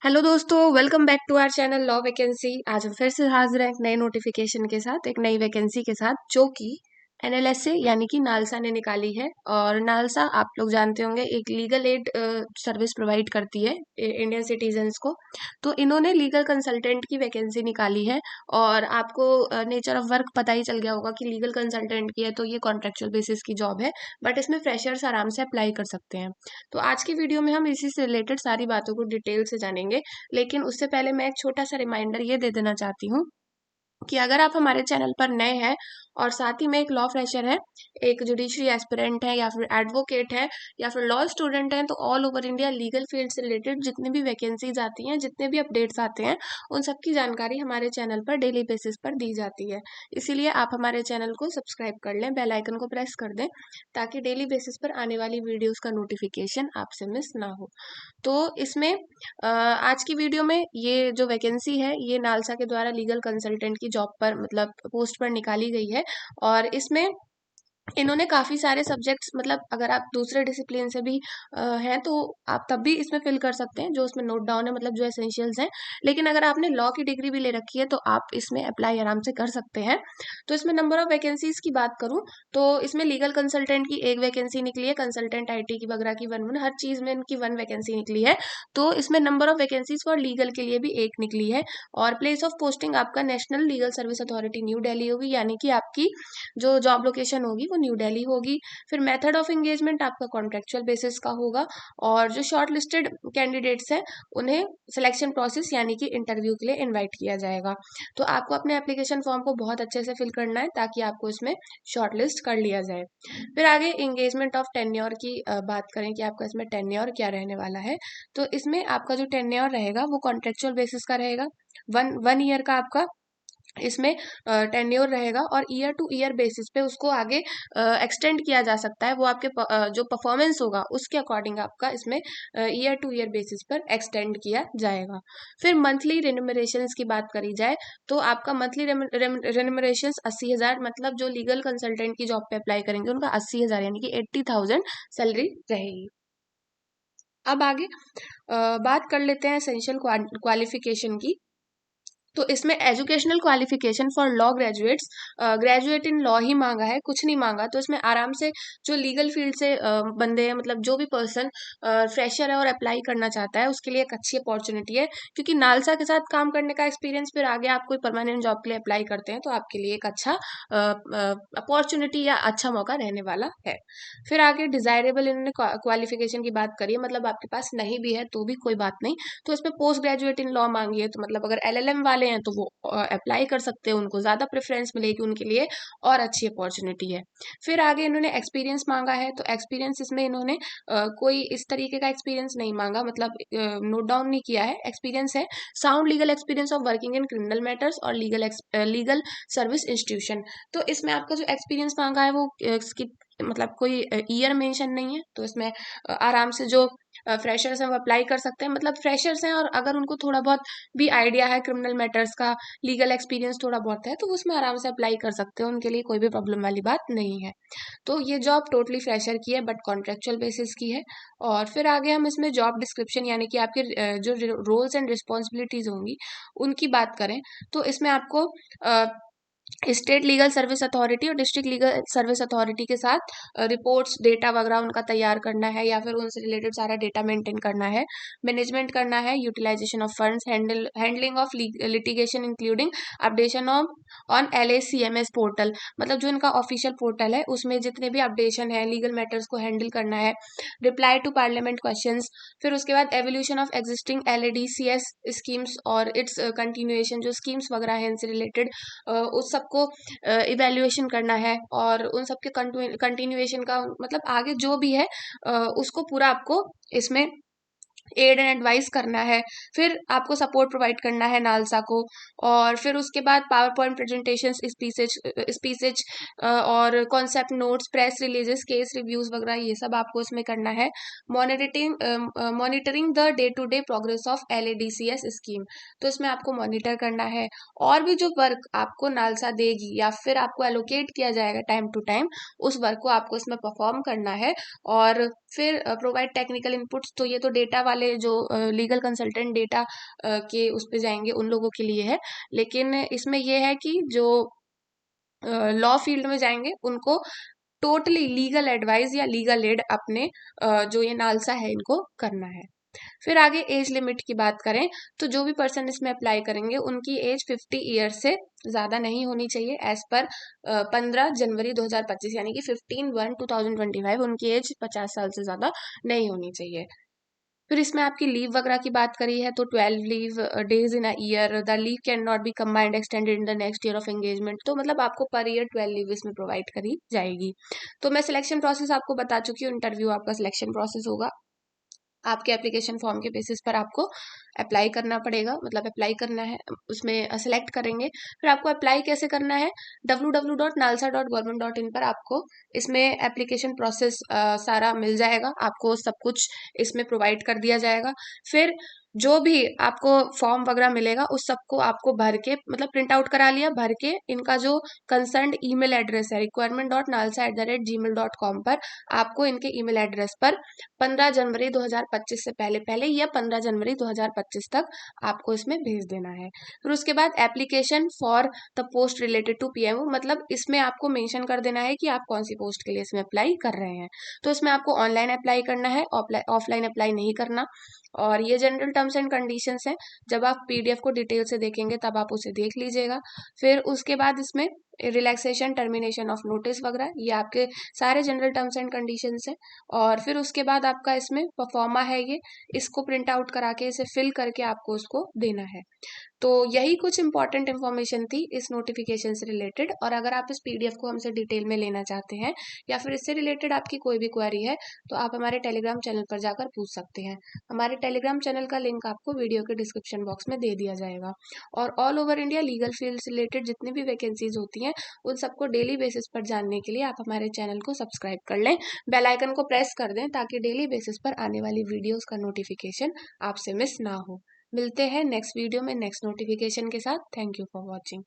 Hello दोस्तों, welcome back to our channel law vacancy. आज हम फिर से हाजिर हैं एक नए नोटिफिकेशन के साथ, एक नई वैकेंसी के साथ, जो कि एनएलएसए यानी कि नालसा ने निकाली है। और नालसा आप लोग जानते होंगे एक लीगल एड सर्विस प्रोवाइड करती है इंडियन सिटीजन्स को। तो इन्होंने लीगल कंसल्टेंट की वैकेंसी निकाली है। और आपको नेचर ऑफ वर्क पता ही चल गया होगा कि लीगल कंसल्टेंट की है तो ये कॉन्ट्रेक्चुअल बेसिस की जॉब है, बट इसमें फ्रेशर्स आराम से अप्लाई कर सकते हैं। तो आज की वीडियो में हम इसी से रिलेटेड सारी बातों को डिटेल से जानेंगे। लेकिन उससे पहले मैं एक छोटा सा रिमाइंडर ये दे देना चाहती हूँ कि अगर आप हमारे चैनल पर नए हैं और साथ ही में एक लॉ फ्रेशर है, एक जुडिशरी एस्पिरेंट है, या फिर एडवोकेट है, या फिर लॉ स्टूडेंट है, तो all over India legal field से रिलेटेड जितने भी वैकेंसीज आती हैं, जितने भी अपडेट्स आते हैं, उन सब की जानकारी हमारे चैनल पर डेली बेसिस पर दी जाती है। इसीलिए आप हमारे चैनल को सब्सक्राइब कर लें, बेल आइकन को प्रेस कर दें, ताकि डेली बेसिस पर आने वाली वीडियोस का नोटिफिकेशन आपसे मिस ना हो। तो इसमें आज की वीडियो में ये जो वैकेंसी है ये नालसा के द्वारा लीगल कंसल्टेंट की जॉब पर मतलब पोस्ट पर निकाली गई है। और इसमें इन्होंने काफी सारे सब्जेक्ट्स, मतलब अगर आप दूसरे डिसिप्लिन से भी हैं तो आप तब भी इसमें फिल कर सकते हैं, जो इसमें नोट डाउन है, मतलब जो एसेंशियल्स हैं। लेकिन अगर आपने लॉ की डिग्री भी ले रखी है तो आप इसमें अप्लाई आराम से कर सकते हैं। तो इसमें नंबर ऑफ वैकेंसीज की बात करूं तो इसमें लीगल कंसल्टेंट की एक वैकेंसी निकली है, कंसल्टेंट आईटी की बगरा की वन, हर चीज में इनकी वन वैकेंसी निकली है। तो इसमें number of vacancies for legal के लिए भी एक निकली है। और प्लेस ऑफ पोस्टिंग आपका national legal service authority new Delhi होगी, यानी कि आपकी जो जॉब लोकेशन होगी वो न्यू दिल्ली होगी। फिर मेथड ऑफ एंगेजमेंट आपका कॉन्ट्रेक्चुअल बेसिस का होगा। और जो शॉर्ट लिस्टेड कैंडिडेट्स हैं उन्हें सिलेक्शन प्रोसेस यानी कि इंटरव्यू के लिए इनवाइट किया जाएगा। तो आपको अपने एप्लीकेशन फॉर्म को बहुत अच्छे से फिल करना है ताकि आपको इसमें शॉर्ट लिस्ट कर लिया जाए। फिर आगे एंगेजमेंट ऑफ टेन्योर की बात करें कि आपका इसमें टेन्योर क्या रहने वाला है। तो इसमें आपका जो टेन्योर रहेगा वो कॉन्ट्रेक्चुअल बेसिस का रहेगा। वन वन ईयर का आपका इसमें टेन्योर रहेगा, और ईयर टू ईयर बेसिस पे उसको आगे एक्सटेंड किया जा सकता है। वो आपके जो परफॉर्मेंस होगा उसके अकॉर्डिंग आपका इसमें ईयर टू ईयर बेसिस पर एक्सटेंड किया जाएगा। फिर मंथली रेन्यूमरेशंस की बात करी जाए तो आपका मंथली रेन्यूमरेशंस 80,000, मतलब जो लीगल कंसल्टेंट की जॉब पे अप्लाई करेंगे उनका 80,000 यानी कि 80,000 सैलरी रहेगी। अब आगे बात कर लेते हैं एसेंशियल क्वालिफिकेशन की। तो इसमें educational qualification for law graduates, graduate in law ही मांगा है, कुछ नहीं मांगा। तो इसमें आराम से जो लीगल फील्ड से बंदे हैं, मतलब जो भी पर्सन फ्रेशर है और अप्लाई करना चाहता है उसके लिए एक अच्छी अपॉर्चुनिटी है। क्योंकि नालसा के साथ काम करने का एक्सपीरियंस फिर आगे आप कोई परमानेंट जॉब के लिए अप्लाई करते हैं तो आपके लिए एक अच्छा अपॉर्चुनिटी या अच्छा मौका रहने वाला है। फिर आगे डिजायरेबल इन्होंने क्वालिफिकेशन की बात करी है, मतलब आपके पास नहीं भी है तो भी कोई बात नहीं। तो इसमें पोस्ट ग्रेजुएट इन लॉ मांगी है, तो मतलब अगर एलएलएम वाले हैं तो वो अप्लाई कर सकते हैं, उनको ज्यादा प्रेफरेंस मिलेगी उनके लिए, और अच्छी अपॉर्चुनिटी है। फिर आगे इन्होंने एक्सपीरियंस मांगा है, तो एक्सपीरियंस इसमें इन्होंने कोई इस तरीके का एक्सपीरियंस नहीं मांगा, मतलब नोट डाउन नहीं किया है। एक्सपीरियंस है sound legal experience of working in criminal matters और लीगल सर्विस इंस्टीट्यूशन। तो इसमें आपका जो एक्सपीरियंस मांगा है वो इसकी मतलब कोई ईयर मेंशन नहीं है। तो इसमें आराम से जो फ्रेशर्स हैं वो अप्लाई कर सकते हैं, मतलब फ्रेशर्स हैं और अगर उनको थोड़ा बहुत भी आइडिया है क्रिमिनल मैटर्स का, लीगल एक्सपीरियंस थोड़ा बहुत है, तो उसमें आराम से अप्लाई कर सकते हैं, उनके लिए कोई भी प्रॉब्लम वाली बात नहीं है। तो ये जॉब टोटली फ्रेशर की है बट कॉन्ट्रेक्चुअल बेसिस की है। और फिर आगे हम इसमें जॉब डिस्क्रिप्शन यानी कि आपके जो रोल्स एंड रिस्पॉन्सिबिलिटीज होंगी उनकी बात करें तो इसमें आपको स्टेट लीगल सर्विस अथॉरिटी और डिस्ट्रिक्ट लीगल सर्विस अथॉरिटी के साथ रिपोर्ट्स डेटा वगैरह उनका तैयार करना है, या फिर उनसे रिलेटेड सारा डेटा मेंटेन करना है, मैनेजमेंट करना है, utilization of funds, handling of litigation including updation of on LACMS portal, मतलब जो इनका ऑफिशियल पोर्टल है उसमें जितने भी अपडेशन है लीगल मैटर्स को हैंडल करना है, रिप्लाई टू पार्लियामेंट क्वेश्चंस। फिर उसके बाद evolution of existing LADCS schemes और इट्स कंटिन्यूएशन, जो स्कीम्स वगैरह है इनसे रिलेटेड उस सबको इवेल्युएशन करना है, और उन सबके कंटिन्यूएशन का मतलब आगे जो भी है उसको पूरा आपको इसमें एड एंड एडवाइस करना है। फिर आपको सपोर्ट प्रोवाइड करना है नालसा को। और फिर उसके बाद पावर पॉइंट प्रेजेंटेशन, स्पीचेज और concept notes, press releases, case reviews वगैरह ये सब आपको इसमें करना है। Monitoring the day to day progress of LADCS scheme, तो इसमें आपको मॉनिटर करना है। और भी जो वर्क आपको नालसा देगी या फिर आपको एलोकेट किया जाएगा टाइम टू टाइम, उस वर्क को आपको इसमें परफॉर्म करना है। और फिर प्रोवाइड टेक्निकल इनपुट्स, तो ये तो डेटा वाले वाले जो लीगल कंसल्टेंट डेटा के उस पे जाएंगे उन लोगों के लिए है। लेकिन इसमें ये है कि जो लॉ फील्ड में जाएंगे उनको टोटली लीगल एडवाइस या लीगल एड अपने जो ये नालसा है इनको करना है। फिर आगे एज लिमिट की बात करें तो जो भी पर्सन इसमें अप्लाई करेंगे उनकी एज 50 ईयर से ज़्यादा नहीं होनी चाहिए एज पर 15 जनवरी 2025 यानी कि 15/1/2025 उनकी एज 50 साल से ज़्यादा नहीं होनी चाहिए। फिर इसमें आपकी लीव वगैरह की बात करी है तो 12 leave days in a year, the leave can not be combined extended in the next year of engagement. तो मतलब आपको पर ईयर 12 लीव इसमें प्रोवाइड करी जाएगी। तो मैं सिलेक्शन प्रोसेस आपको बता चुकी हूँ, इंटरव्यू आपका सिलेक्शन प्रोसेस होगा। आपके एप्लीकेशन फॉर्म के बेसिस पर आपको अप्लाई करना पड़ेगा, मतलब अप्लाई करना है, उसमें सेलेक्ट करेंगे। फिर आपको अप्लाई कैसे करना है, www.nalsa.government.in पर आपको इसमें एप्लीकेशन प्रोसेस सारा मिल जाएगा, आपको सब कुछ इसमें प्रोवाइड कर दिया जाएगा। फिर जो भी आपको फॉर्म वगैरह मिलेगा उस सबको आपको भर के, मतलब प्रिंट आउट करा लिया, भर के इनका जो कंसर्न ईमेल एड्रेस है requirement.nalsa@gmail.com पर आपको इनके ईमेल एड्रेस पर 15 जनवरी 2025 से पहले पहले या 15 जनवरी 2025 तक आपको इसमें भेज देना है। फिर उसके बाद application for the post related to PMO, मतलब इसमें आपको मेंशन कर देना है कि आप कौन सी पोस्ट के लिए इसमें अप्लाई कर रहे हैं। तो इसमें आपको ऑनलाइन अप्लाई करना है, ऑफलाइन अप्लाई नहीं करना। और ये जनरल टर्म्स एंड कंडीशंस हैं, जब आप पीडीएफ को डिटेल से देखेंगे तब आप उसे देख लीजिएगा। फिर उसके बाद इसमें रिलैक्सेशन, टर्मिनेशन ऑफ नोटिस वगैरह, ये आपके सारे जनरल टर्म्स एंड कंडीशंस हैं। और फिर उसके बाद आपका इसमें परफॉर्मा है, ये इसको प्रिंट आउट करा के इसे फिल करके आपको उसको देना है। तो यही कुछ इंपॉर्टेंट इन्फॉर्मेशन थी इस नोटिफिकेशन से रिलेटेड। और अगर आप इस पीडीएफ को हमसे डिटेल में लेना चाहते हैं या फिर इससे रिलेटेड आपकी कोई भी क्वेरी है तो आप हमारे टेलीग्राम चैनल पर जाकर पूछ सकते हैं। हमारे टेलीग्राम चैनल का लिंक आपको वीडियो के डिस्क्रिप्शन बॉक्स में दे दिया जाएगा। और all over India legal field से रिलेटेड जितनी भी वैकेंसीज होती हैं उन सबको डेली बेसिस पर जानने के लिए आप हमारे चैनल को सब्सक्राइब कर लें, बेल आइकन को प्रेस कर दें ताकि डेली बेसिस पर आने वाली वीडियोस का नोटिफिकेशन आपसे मिस ना हो। मिलते हैं नेक्स्ट वीडियो में नेक्स्ट नोटिफिकेशन के साथ। Thank you for watching.